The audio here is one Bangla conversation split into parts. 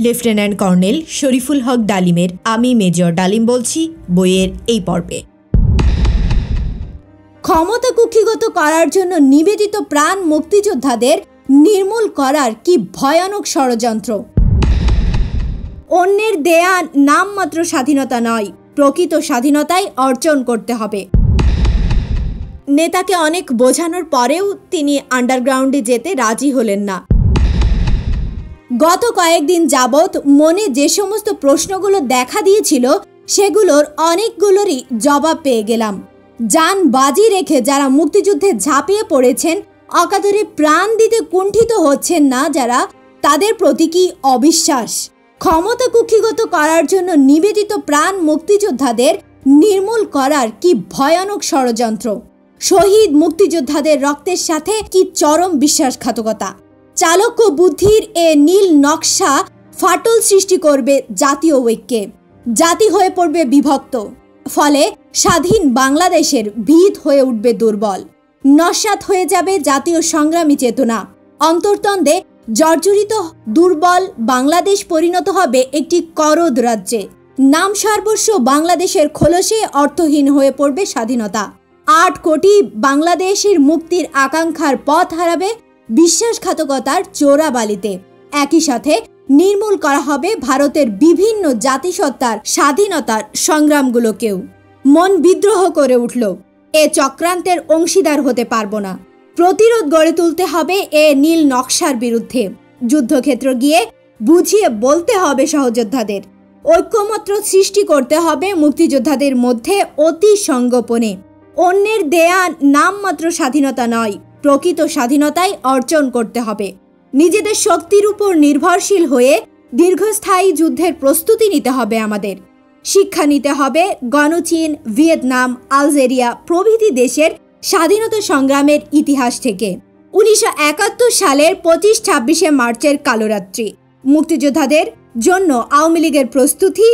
লেফটেন্যান্ট কর্নেল শরীফুল হক ডালিমের আমি মেজর ডালিম বলছি বইয়ের এই পর্বে। ক্ষমতা কুক্ষিগত করার জন্য নিবেদিত প্রাণ মুক্তিযোদ্ধাদের নির্মূল করার কি ভয়ানক ষড়যন্ত্র। অন্যের দেয়া নামমাত্র স্বাধীনতা নয়, প্রকৃত স্বাধীনতাই অর্জন করতে হবে। নেতাকে অনেক বোঝানোর পরেও তিনি আন্ডারগ্রাউন্ডে যেতে রাজি হলেন না। গত কয়েকদিন যাবৎ মনে যে সমস্ত প্রশ্নগুলো দেখা দিয়েছিল সেগুলোর অনেকগুলোরই জবাব পেয়ে গেলাম। জান বাজি রেখে যারা মুক্তিযুদ্ধে ঝাঁপিয়ে পড়েছেন, অকাতরে প্রাণ দিতে কুণ্ঠিত হচ্ছেন না যারা, তাদের প্রতি কি অবিশ্বাস। ক্ষমতা কুক্ষিগত করার জন্য নিবেদিত প্রাণ মুক্তিযোদ্ধাদের নির্মূল করার কি ভয়ানক ষড়যন্ত্র। শহীদ মুক্তিযোদ্ধাদের রক্তের সাথে কি চরম বিশ্বাসঘাতকতা। চালক্য বুদ্ধির এ নীল নকশা ফাটল সৃষ্টি করবে জাতীয় ঐক্যে। জাতি হয়ে পড়বে বিভক্ত, ফলে স্বাধীন বাংলাদেশের ভিত হয়ে উঠবে দুর্বল। নস্যাৎ হয়ে যাবে জাতীয় সংগ্রামী চেতনা। অন্তর্দ্বন্দ্বে জর্জরিত দুর্বল বাংলাদেশ পরিণত হবে একটি করদ রাজ্যে। নাম সর্বস্ব বাংলাদেশের খোলসে অর্থহীন হয়ে পড়বে স্বাধীনতা। 8 কোটি বাংলাদেশের মুক্তির আকাঙ্ক্ষার পথ হারাবে বিশ্বাসঘাতকতার চোরাবালিতে। একই সাথে নির্মূল করা হবে ভারতের বিভিন্ন জাতিসত্তার স্বাধীনতার সংগ্রামগুলোকেও। মন বিদ্রোহ করে উঠল, এ চক্রান্তের অংশীদার হতে পারবো না। প্রতিরোধ গড়ে তুলতে হবে এ নীল নকশার বিরুদ্ধে। যুদ্ধক্ষেত্র গিয়ে বুঝিয়ে বলতে হবে সহযোদ্ধাদের। ঐক্যমত্র সৃষ্টি করতে হবে মুক্তিযোদ্ধাদের মধ্যে অতি সংগোপনে। অন্যের দেয়া নামমাত্র স্বাধীনতা নয়, প্রকৃত স্বাধীনতাই অর্জন করতে হবে। নিজেদের শক্তির উপর নির্ভরশীল হয়ে দীর্ঘস্থায়ী যুদ্ধের প্রস্তুতি নিতে হবে আমাদের। শিক্ষা নিতে হবে গণচীন, ভিয়েতনাম, আলজেরিয়া প্রভৃতি দেশের স্বাধীনতা সংগ্রামের ইতিহাস থেকে। 1971 সালের 25-26 মার্চের কালোরাত্রি মুক্তিযোদ্ধাদের জন্য আওয়ামী লীগের প্রস্তুতি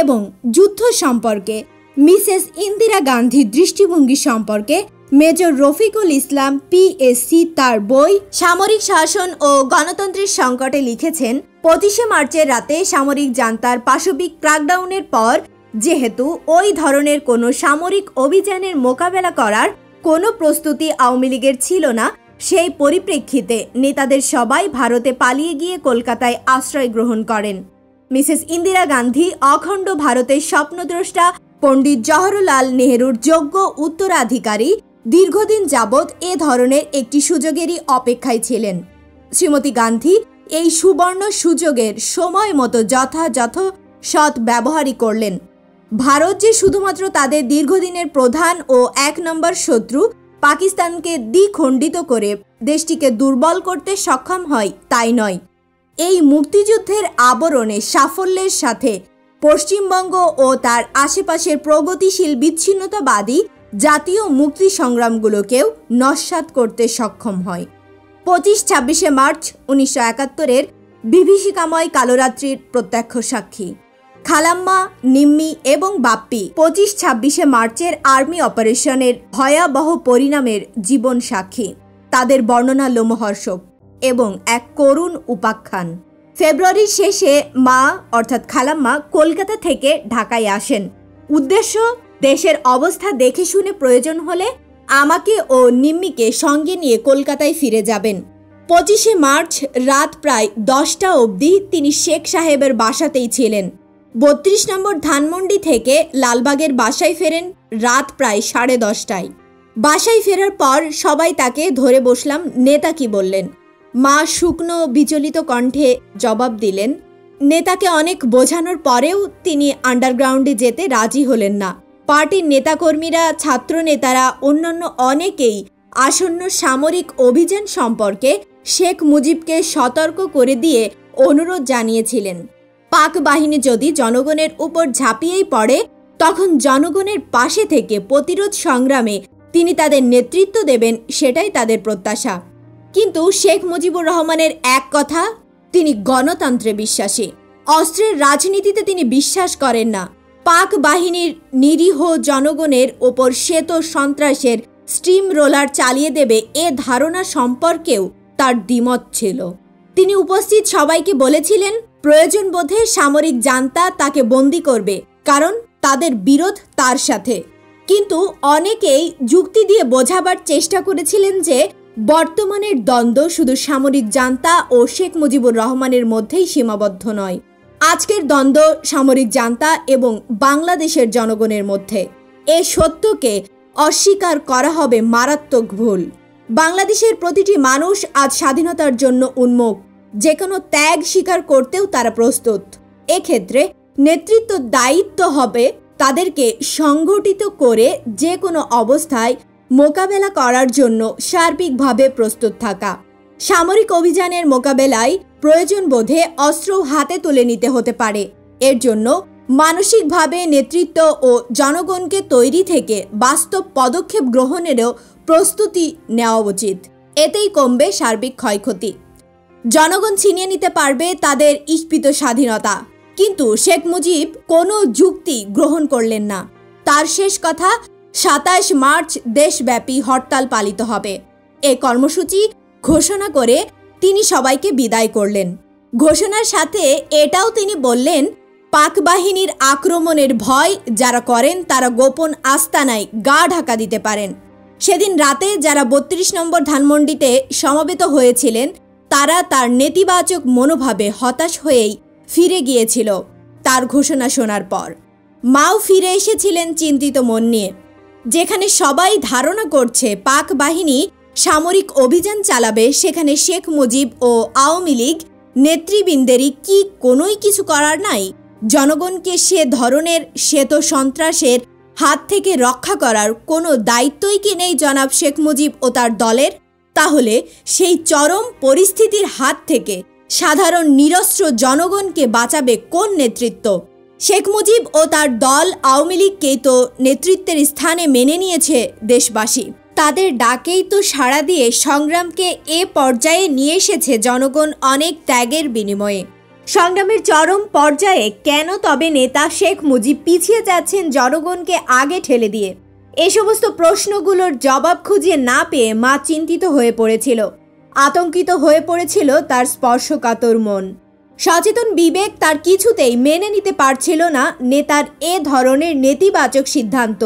এবং যুদ্ধ সম্পর্কে মিসেস ইন্দিরা গান্ধীর দৃষ্টিভঙ্গি সম্পর্কে মেজর রফিকুল ইসলাম PSC তার বই সামরিক শাসন ও গণতন্ত্রের সংকটে লিখেছেন, 25 মার্চের রাতে সামরিক জান্তার পাশবিক ক্র্যাকডাউনের পর যেহেতু ওই ধরনের কোনো সামরিক অভিযানের মোকাবেলা করার কোনো প্রস্তুতি আওয়ামী লীগের ছিল না, সেই পরিপ্রেক্ষিতে নেতাদের সবাই ভারতে পালিয়ে গিয়ে কলকাতায় আশ্রয় গ্রহণ করেন। মিসেস ইন্দিরা গান্ধী অখণ্ড ভারতের স্বপ্নদ্রষ্টা পণ্ডিত জওহরলাল নেহরুর যোগ্য উত্তরাধিকারী দীর্ঘদিন যাবৎ এ ধরনের একটি সুযোগেরই অপেক্ষায় ছিলেন। শ্রীমতী গান্ধী এই সুবর্ণ সুযোগের সময় মতো যথাযথ সৎ ব্যবহারই করলেন। ভারত যে শুধুমাত্র তাদের দীর্ঘদিনের প্রধান ও 1 নম্বর শত্রু পাকিস্তানকে দ্বিখণ্ডিত করে দেশটিকে দুর্বল করতে সক্ষম হয় তাই নয়, এই মুক্তিযুদ্ধের আবরণে সাফল্যের সাথে পশ্চিমবঙ্গ ও তার আশেপাশের প্রগতিশীল বিচ্ছিন্নতাবাদী জাতীয় মুক্তি সংগ্রামগুলোকেও নস্যাৎ করতে সক্ষম হয়। 25-26 মার্চ 1971-এর বিভীষিকাময় কালোরাত্রির প্রত্যক্ষ সাক্ষী খালাম্মা, নিম্মি এবং বাপ্পি 25-26 মার্চের আর্মি অপারেশনের ভয়াবহ পরিণামের জীবন সাক্ষী। তাদের বর্ণনা লোমহর্ষক এবং এক করুণ উপাখ্যান। ফেব্রুয়ারির শেষে মা অর্থাৎ খালাম্মা কলকাতা থেকে ঢাকায় আসেন। উদ্দেশ্য, দেশের অবস্থা দেখে শুনে প্রয়োজন হলে আমাকে ও নিম্মিকে সঙ্গে নিয়ে কলকাতায় ফিরে যাবেন। 25 মার্চ রাত প্রায় 10টা অবধি তিনি শেখ সাহেবের বাসাতেই ছিলেন। 32 নম্বর ধানমন্ডি থেকে লালবাগের বাসায় ফেরেন রাত প্রায় 10:30টায়। বাসায় ফেরার পর সবাই তাকে ধরে বসলাম, নেতা কি বললেন। মা শুকনো বিচলিত কণ্ঠে জবাব দিলেন, নেতাকে অনেক বোঝানোর পরেও তিনি আন্ডারগ্রাউন্ডে যেতে রাজি হলেন না। পার্টির নেতাকর্মীরা, ছাত্র নেতারা, অন্যান্য অনেকেই আসন্ন সামরিক অভিযান সম্পর্কে শেখ মুজিবকে সতর্ক করে দিয়ে অনুরোধ জানিয়েছিলেন, পাক বাহিনী যদি জনগণের উপর ঝাঁপিয়েই পড়ে তখন জনগণের পাশে থেকে প্রতিরোধ সংগ্রামে তিনি তাদের নেতৃত্ব দেবেন, সেটাই তাদের প্রত্যাশা। কিন্তু শেখ মুজিবুর রহমানের এক কথা, তিনি গণতন্ত্রে বিশ্বাসী, অস্ত্রের রাজনীতিতে তিনি বিশ্বাস করেন না। পাক বাহিনীর নিরীহ জনগণের ওপর শ্বেত সন্ত্রাসের স্টিম রোলার চালিয়ে দেবে এ ধারণা সম্পর্কেও তার দ্বিমত ছিল। তিনি উপস্থিত সবাইকে বলেছিলেন, প্রয়োজন বোধে সামরিক জান্তা তাকে বন্দী করবে, কারণ তাদের বিরোধ তার সাথে। কিন্তু অনেকেই যুক্তি দিয়ে বোঝাবার চেষ্টা করেছিলেন যে বর্তমানের দ্বন্দ্ব শুধু সামরিক জান্তা ও শেখ মুজিবুর রহমানের মধ্যেই সীমাবদ্ধ নয়। আজকের দ্বন্দ্ব সামরিক জান্তা এবং বাংলাদেশের জনগণের মধ্যে। এ সত্যকে অস্বীকার করা হবে মারাত্মক ভুল। বাংলাদেশের প্রতিটি মানুষ আজ স্বাধীনতার জন্য উন্মুখ, যে কোনো ত্যাগ স্বীকার করতেও তারা প্রস্তুত। এক্ষেত্রে নেতৃত্ব দায়িত্ব হবে তাদেরকে সংগঠিত করে যে কোনো অবস্থায় মোকাবেলা করার জন্য সার্বিকভাবে প্রস্তুত থাকা। সামরিক অভিযানের মোকাবেলায় প্রয়োজন বোধে অস্ত্র হাতে তুলে নিতে হতে পারে। এর জন্য মানসিকভাবে নেতৃত্ব ও জনগণকে তৈরি থেকে বাস্তব পদক্ষেপ গ্রহণেরও প্রস্তুতি নেওয়া উচিত। এতেই কমবে সার্বিক ক্ষয়ক্ষতি। জনগণ ছিনিয়ে নিতে পারবে তাদের ইস্পিত স্বাধীনতা। কিন্তু শেখ মুজিব কোনো যুক্তি গ্রহণ করলেন না। তার শেষ কথা, 27 মার্চ দেশব্যাপী হরতাল পালিত হবে। এ কর্মসূচি ঘোষণা করে তিনি সবাইকে বিদায় করলেন। ঘোষণার সাথে এটাও তিনি বললেন, পাক বাহিনীর আক্রমণের ভয় যারা করেন তারা গোপন আস্তানায় গা ঢাকা দিতে পারেন। সেদিন রাতে যারা 32 নম্বর ধানমন্ডিতে সমবেত হয়েছিলেন তারা তার নেতিবাচক মনোভাবে হতাশ হয়েই ফিরে গিয়েছিল। তার ঘোষণা শোনার পর মাও ফিরে এসেছিলেন চিন্তিত মন নিয়ে। যেখানে সবাই ধারণা করছে পাক বাহিনী সামরিক অভিযান চালাবে, সেখানে শেখ মুজিব ও আওয়ামী লীগ নেতৃবৃন্দেরই কি কোনোই কিছু করার নাই? জনগণকে সে ধরনের শ্বেত সন্ত্রাসের হাত থেকে রক্ষা করার কোনো দায়িত্বই কি নেই জনাব শেখ মুজিব ও তার দলের? তাহলে সেই চরম পরিস্থিতির হাত থেকে সাধারণ নিরস্ত্র জনগণকে বাঁচাবে কোন নেতৃত্ব? শেখ মুজিব ও তার দল আওয়ামী লীগকেই তো নেতৃত্বের স্থানে মেনে নিয়েছে দেশবাসী। তাদের ডাকেই তো সাড়া দিয়ে সংগ্রামকে এ পর্যায়ে নিয়ে এসেছে জনগণ অনেক ত্যাগের বিনিময়ে। সংগ্রামের চরম পর্যায়ে কেন তবে নেতা শেখ মুজিব পিছিয়ে যাচ্ছেন জনগণকে আগে ঠেলে দিয়ে? এ সমস্ত প্রশ্নগুলোর জবাব খুঁজে না পেয়ে মা চিন্তিত হয়ে পড়েছিল। আতঙ্কিত হয়ে পড়েছিল তার স্পর্শকাতর মন। সচেতন বিবেক তার কিছুতেই মেনে নিতে পারছিল না নেতার এ ধরনের নেতিবাচক সিদ্ধান্ত।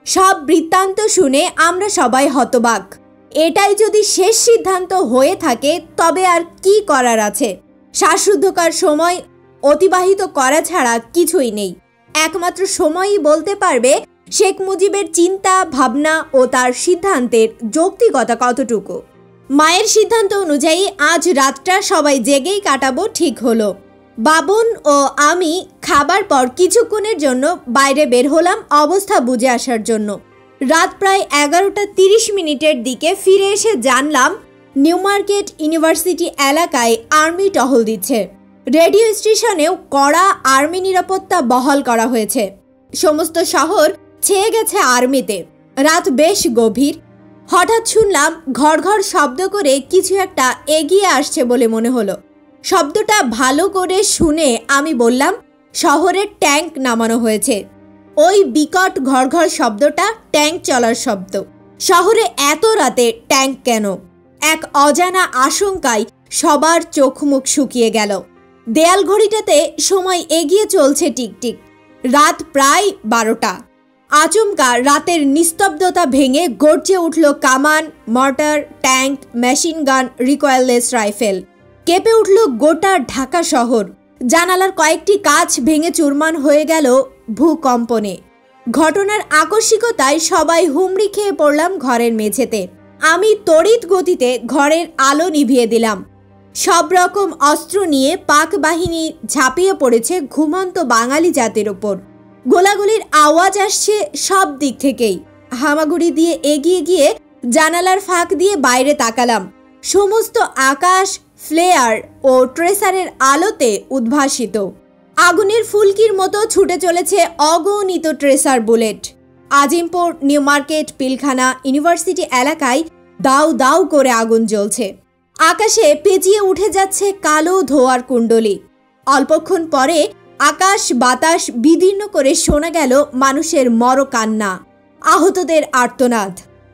সব বৃত্তান্ত শুনে আমরা সবাই হতবাক। এটাই যদি শেষ সিদ্ধান্ত হয়ে থাকে তবে আর কি করার আছে? শ্বাসরুদ্ধকর সময় অতিবাহিত করা ছাড়া কিছুই নেই। একমাত্র সময়ই বলতে পারবে শেখ মুজিবের চিন্তা ভাবনা ও তার সিদ্ধান্তের যৌক্তিকতা কতটুকু। মায়ের সিদ্ধান্ত অনুযায়ী আজ রাতটা সবাই জেগেই কাটাবো ঠিক হলো। বাবন ও আমি খাবার পর কিছুক্ষণের জন্য বাইরে বের হলাম অবস্থা বুঝে আসার জন্য। রাত প্রায় 11:30 দিকে ফিরে এসে জানলাম নিউ মার্কেট ইউনিভার্সিটি এলাকায় আর্মি টহল দিচ্ছে। রেডিও স্টেশনেও কড়া আর্মি নিরাপত্তা বহাল করা হয়েছে। সমস্ত শহর ছেয়ে গেছে আর্মিতে। রাত বেশ গভীর। হঠাৎ শুনলাম ঘর ঘর শব্দ করে কিছু একটা এগিয়ে আসছে বলে মনে হলো। শব্দটা ভালো করে শুনে আমি বললাম, শহরের ট্যাঙ্ক নামানো হয়েছে। ওই বিকট ঘর ঘর শব্দটা ট্যাঙ্ক চলার শব্দ। শহরে এত রাতে ট্যাঙ্ক কেন? এক অজানা আশঙ্কায় সবার চোখ মুখ শুকিয়ে গেল। দেয়াল ঘড়িটাতে সময় এগিয়ে চলছে টিকটিক। রাত প্রায় 12টা। আচমকা রাতের নিস্তব্ধতা ভেঙে গর্জে উঠল কামান, mortar, tank, machine gun, recoilless rifle. কেঁপে উঠল গোটা ঢাকা শহর। জানালার কয়েকটি কাঁচ ভেঙে চুরমার হয়ে গেল ভূকম্পনে। ঘটনার আকস্মিকতায় সবাই হুমড়ি খেয়ে পড়লাম ঘরের মেঝেতে। আমি তড়িৎ গতিতে ঘরের আলো নিভিয়ে দিলাম। সব রকম অস্ত্র নিয়ে পাক বাহিনী ঝাঁপিয়ে পড়েছে ঘুমন্ত বাঙালি জাতির ওপর। গোলাগুলির আওয়াজ আসছে সব দিক থেকেই। হামাগুড়ি দিয়ে এগিয়ে গিয়ে জানালার ফাঁক দিয়ে বাইরে তাকালাম। সমস্ত আকাশ ফ্লেয়ার ও ট্রেসারের আলোতে উদ্ভাসিত। আগুনের ফুলকির মতো ছুটে চলেছে অগণিত tracer bullet. Azimpur, new market, Pilkhana, university এলাকায় দাউ দাউ করে আগুন জ্বলছে। আকাশে পেঁচিয়ে উঠে যাচ্ছে কালো ধোঁয়ার কুণ্ডলী। অল্পক্ষণ পরে আকাশ বাতাস বিদীর্ণ করে শোনা গেল মানুষের মর কান্না, আহতদের আর্তনাদ।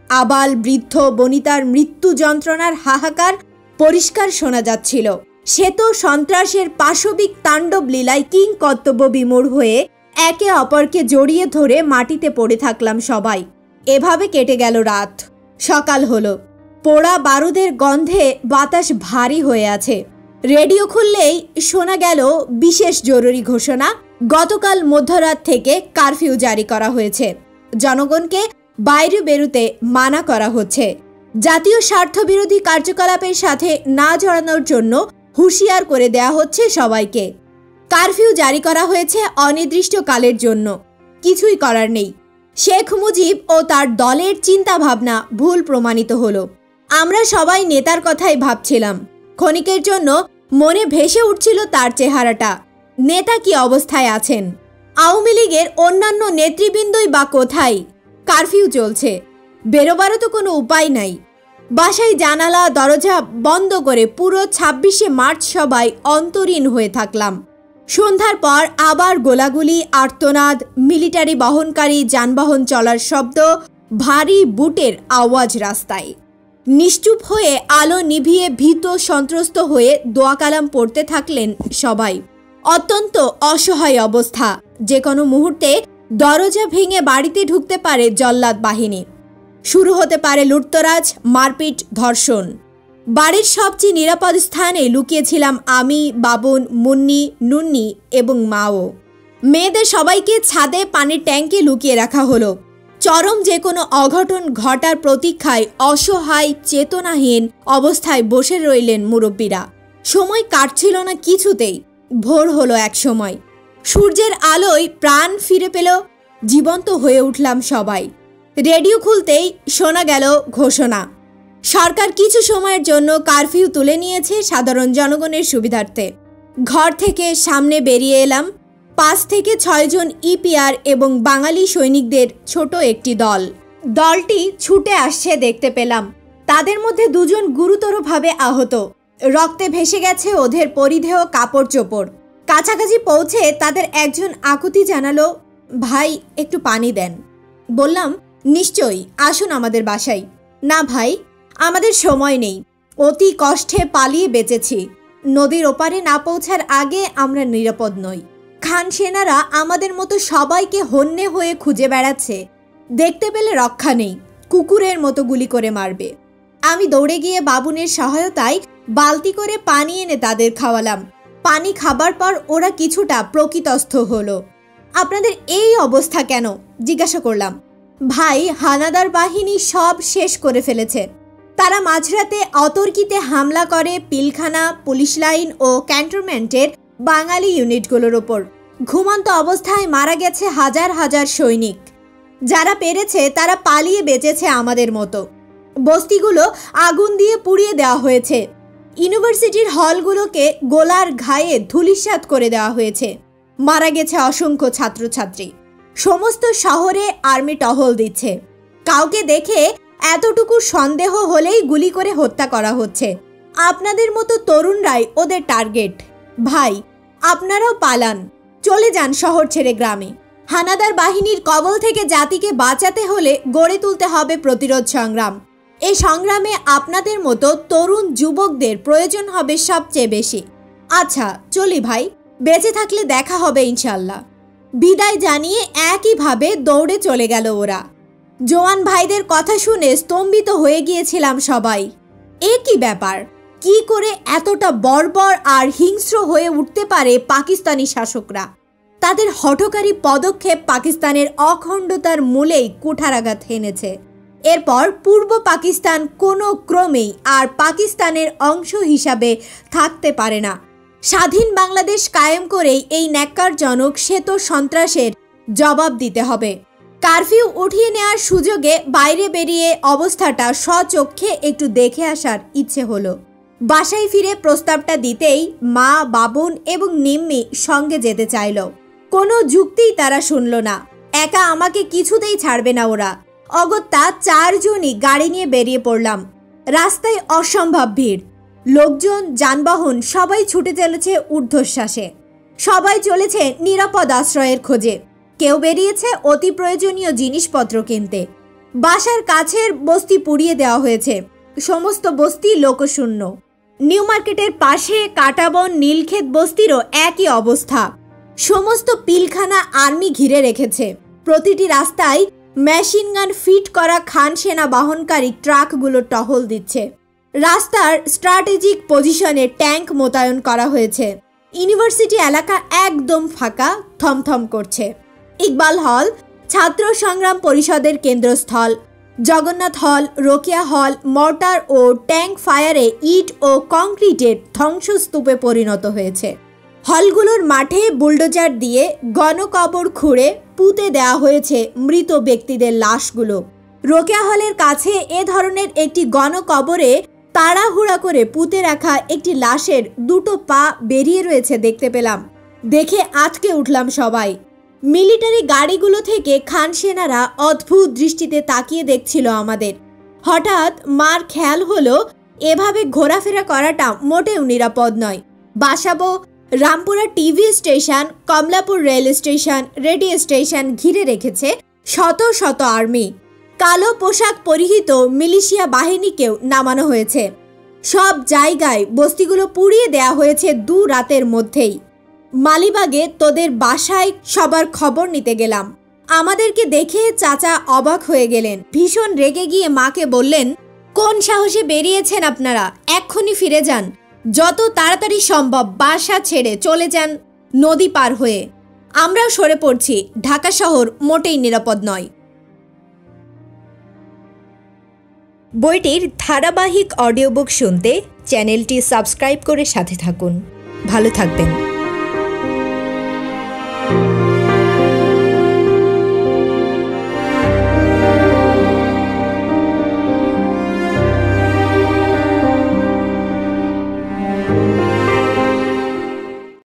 আবাল বৃদ্ধ বনিতার মৃত্যু যন্ত্রণার হাহাকার পরিষ্কার শোনা যাচ্ছিল। সে তো সন্ত্রাসের পাশবিক তাণ্ডব লীলায় কিংকর্তব্য বিমূঢ় হয়ে একে অপরকে জড়িয়ে ধরে মাটিতে পড়ে থাকলাম সবাই। এভাবে কেটে গেল রাত। সকাল হলো। পোড়া বারুদের গন্ধে বাতাস ভারী হয়ে আছে। রেডিও খুললেই শোনা গেল বিশেষ জরুরি ঘোষণা, গতকাল মধ্যরাত থেকে কারফিউ জারি করা হয়েছে। জনগণকে বাইরে বেরোতে মানা করা হচ্ছে। জাতীয় স্বার্থবিরোধী কার্যকলাপের সাথে না জড়ানোর জন্য হুঁশিয়ার করে দেয়া হচ্ছে সবাইকে। কারফিউ জারি করা হয়েছে অনির্দিষ্টকালের জন্য। কিছুই করার নেই। শেখ মুজিব ও তার দলের চিন্তা ভাবনা ভুল প্রমাণিত হলো। আমরা সবাই নেতার কথাই ভাবছিলাম। ক্ষণিকের জন্য মনে ভেসে উঠছিল তার চেহারাটা। নেতা কি অবস্থায় আছেন? আওয়ামী লীগের অন্যান্য নেতৃবৃন্দই বা কোথায়? কারফিউ চলছে, বেরোবারও তো কোনো উপায় নাই। বাসায় জানালা দরজা বন্ধ করে পুরো ২৬শে মার্চ সবাই অন্তরীণ হয়ে থাকলাম। সন্ধ্যার পর আবার গোলাগুলি, আর্তনাদ, মিলিটারি বহনকারী যানবাহন চলার শব্দ, ভারী বুটের আওয়াজ রাস্তায়। নিশ্চুপ হয়ে আলো নিভিয়ে ভীত সন্ত্রস্ত হয়ে দোয়া কালাম পড়তে থাকলেন সবাই। অত্যন্ত অসহায় অবস্থা। যে কোনো মুহূর্তে দরজা ভেঙে বাড়িতে ঢুকতে পারে জল্লাদ বাহিনী। শুরু হতে পারে লুটতরাজ, মারপিট, ধর্ষণ। বাড়ির সবচেয়ে নিরাপদ স্থানে লুকিয়েছিলাম আমি, বাবুন, মুন্নি, নুন্নি এবং মাও। মেয়েদের সবাইকে ছাদে পানির ট্যাঙ্কে লুকিয়ে রাখা হলো। চরম যে কোনো অঘটন ঘটার প্রতীক্ষায় অসহায় চেতনাহীন অবস্থায় বসে রইলেন মুরব্বীরা। সময় কাটছিল না কিছুতেই। ভোর হলো এক সময়। সূর্যের আলোয় প্রাণ ফিরে পেল। জীবন্ত হয়ে উঠলাম সবাই। রেডিও খুলতেই শোনা গেল ঘোষণা, সরকার কিছু সময়ের জন্য কারফিউ তুলে নিয়েছে সাধারণ জনগণের সুবিধার্থে। ঘর থেকে সামনে বেরিয়ে এলাম। ৫ থেকে ৬ জন ইপিআর এবং বাঙালি সৈনিকদের ছোট একটি দল। দলটি ছুটে আসছে দেখতে পেলাম। তাদের মধ্যে ২ জন গুরুতরভাবে আহত। রক্তে ভেসে গেছে ওদের পরিধেয় কাপড় চোপড়। কাছাকাছি পৌঁছে তাদের একজন আকুতি জানালো, ভাই একটু পানি দেন। বললাম, নিশ্চয়ই, আসুন আমাদের বাসায়। না ভাই, আমাদের সময় নেই। অতি কষ্টে পালিয়ে বেঁচেছি। নদীর ওপারে না পৌঁছার আগে আমরা নিরাপদ নই। খান সেনারা আমাদের মতো সবাইকে হন্যে হয়ে খুঁজে বেড়াচ্ছে। দেখতে পেলে রক্ষা নেই, কুকুরের মতো গুলি করে মারবে। আমি দৌড়ে গিয়ে বাবুনের সহায়তায় বালতি করে পানি এনে তাদের খাওয়ালাম। পানি খাবার পর ওরা কিছুটা প্রকৃতস্থ হলো। আপনাদের এই অবস্থা কেন জিজ্ঞাসা করলাম। ভাই, হানাদার বাহিনী সব শেষ করে ফেলেছে। তারা মাঝরাতে অতর্কিতে হামলা করে পিলখানা, পুলিশ লাইন ও ক্যান্টনমেন্টের বাঙালি ইউনিটগুলোর ওপর। ঘুমন্ত অবস্থায় মারা গেছে হাজার হাজার সৈনিক। যারা পেরেছে তারা পালিয়ে বেঁচেছে আমাদের মতো। বস্তিগুলো আগুন দিয়ে পুড়িয়ে দেওয়া হয়েছে। ইউনিভার্সিটির হলগুলোকে গোলার ঘায়ে ধূলিসাৎ করে দেওয়া হয়েছে। মারা গেছে অসংখ্য ছাত্রছাত্রী। সমস্ত শহরে আর্মি টহল দিচ্ছে। কাউকে দেখে এতটুকু সন্দেহ হলেই গুলি করে হত্যা করা হচ্ছে। আপনাদের মতো তরুণরাই ওদের টার্গেট। ভাই, আপনারাও পালান, চলে যান শহর ছেড়ে গ্রামে। হানাদার বাহিনীর কবল থেকে জাতিকে বাঁচাতে হলে গড়ে তুলতে হবে প্রতিরোধ সংগ্রাম। এই সংগ্রামে আপনাদের মতো তরুণ যুবকদের প্রয়োজন হবে সবচেয়ে বেশি। আচ্ছা, চলি ভাই, বেঁচে থাকলে দেখা হবে ইনশাল্লাহ। বিদায় জানিয়ে একইভাবে দৌড়ে চলে গেল ওরা। জওয়ান ভাইদের কথা শুনে স্তম্ভিত হয়ে গিয়েছিলাম সবাই। এ কি ব্যাপার? কি করে এতটা বর্বর আর হিংস্র হয়ে উঠতে পারে পাকিস্তানি শাসকরা? তাদের হঠকারী পদক্ষেপ পাকিস্তানের অখণ্ডতার মূলেই কুঠারাঘাত হেনেছে। এরপর পূর্ব পাকিস্তান কোনো ক্রমেই আর পাকিস্তানের অংশ হিসাবে থাকতে পারে না। স্বাধীন বাংলাদেশ কায়েম করেই এই ন্যাক্কারজনক শ্বেত সন্ত্রাসের জবাব দিতে হবে। কারফিউ উঠিয়ে নেওয়ার সুযোগে বাইরে বেরিয়ে অবস্থাটা স্বচক্ষে একটু দেখে আসার ইচ্ছে হলো। বাসায় ফিরে প্রস্তাবটা দিতেই মা, বাবুন এবং নিম্মি সঙ্গে যেতে চাইল। কোনো যুক্তিই তারা শুনল না। একা আমাকে কিছুতেই ছাড়বে না ওরা। অগত্যা 4 জনই গাড়ি নিয়ে বেরিয়ে পড়লাম। রাস্তায় অসম্ভব ভিড়। লোকজন, যানবাহন সবাই ছুটে চলেছে ঊর্ধ্বশ্বাসে। সবাই চলেছে নিরাপদ আশ্রয়ের খোঁজে। কেউ বেরিয়েছে অতি প্রয়োজনীয় জিনিসপত্র কিনতে। বাসার কাছের বস্তি পুড়িয়ে দেওয়া হয়েছে। সমস্ত বস্তি লোকশূন্য। নিউ মার্কেটের পাশে কাটাবন নীলক্ষেত বস্তিরও একই অবস্থা। সমস্ত পিলখানা আর্মি ঘিরে রেখেছে। প্রতিটি রাস্তায় মেশিন গান ফিট করা খান সেনা বহনকারী ট্রাকগুলো টহল দিচ্ছে। রাস্তার স্ট্র্যাটেজিক পজিশনে ট্যাঙ্ক মোতায়েন করা হয়েছে। ইউনিভার্সিটি এলাকা একদম ফাঁকা, থমথম করছে। ইকবাল হল ছাত্র সংগ্রাম পরিষদের কেন্দ্রস্থল। জগন্নাথ হল, রোকেয়া হল মর্টার ও ট্যাঙ্ক ফায়ারে ইট ও কংক্রিটের ধ্বংসস্তূপে পরিণত হয়েছে। হলগুলোর মাঠে বুলডোজার দিয়ে গণকবর খুঁড়ে পুঁতে দেওয়া হয়েছে মৃত ব্যক্তিদের লাশগুলো। রোকেয়া হলের কাছে এ ধরনের একটি গণকবরে তাড়াহুড়া করে পুঁতে রাখা একটি লাশের দুটো পা বেরিয়ে রয়েছে দেখতে পেলাম। দেখে আটকে উঠলাম সবাই। মিলিটারি গাড়িগুলো থেকে খান সেনারা অদ্ভুত দৃষ্টিতে তাকিয়ে দেখছিল আমাদের। হঠাৎ মার খেয়াল হলো এভাবে ঘোরাফেরা করাটা মোটেও নিরাপদ নয়। Basabo Rampura TV station, Kamalapur rail station, radio station ঘিরে রেখেছে শত শত আর্মি। কালো পোশাক পরিহিত মিলিশিয়া বাহিনীকেও নামানো হয়েছে। সব জায়গায় বস্তিগুলো পুড়িয়ে দেয়া হয়েছে 2 রাতের মধ্যেই। মালিবাগে তোদের বাসায় সবার খবর নিতে গেলাম। আমাদেরকে দেখে চাচা অবাক হয়ে গেলেন। ভীষণ রেগে গিয়ে মাকে বললেন, কোন সাহসে বেরিয়েছেন আপনারা? এক্ষুনি ফিরে যান। যত তাড়াতাড়ি সম্ভব বাসা ছেড়ে চলে যান নদী পার হয়ে। আমরাও সরে পড়ছি। ঢাকা শহর মোটেই নিরাপদ নয়। বইটির ধারাবাহিক অডিও বুক শুনতে চ্যানেলটি সাবস্ক্রাইব করে সাথে থাকুন। ভালো থাকবেন।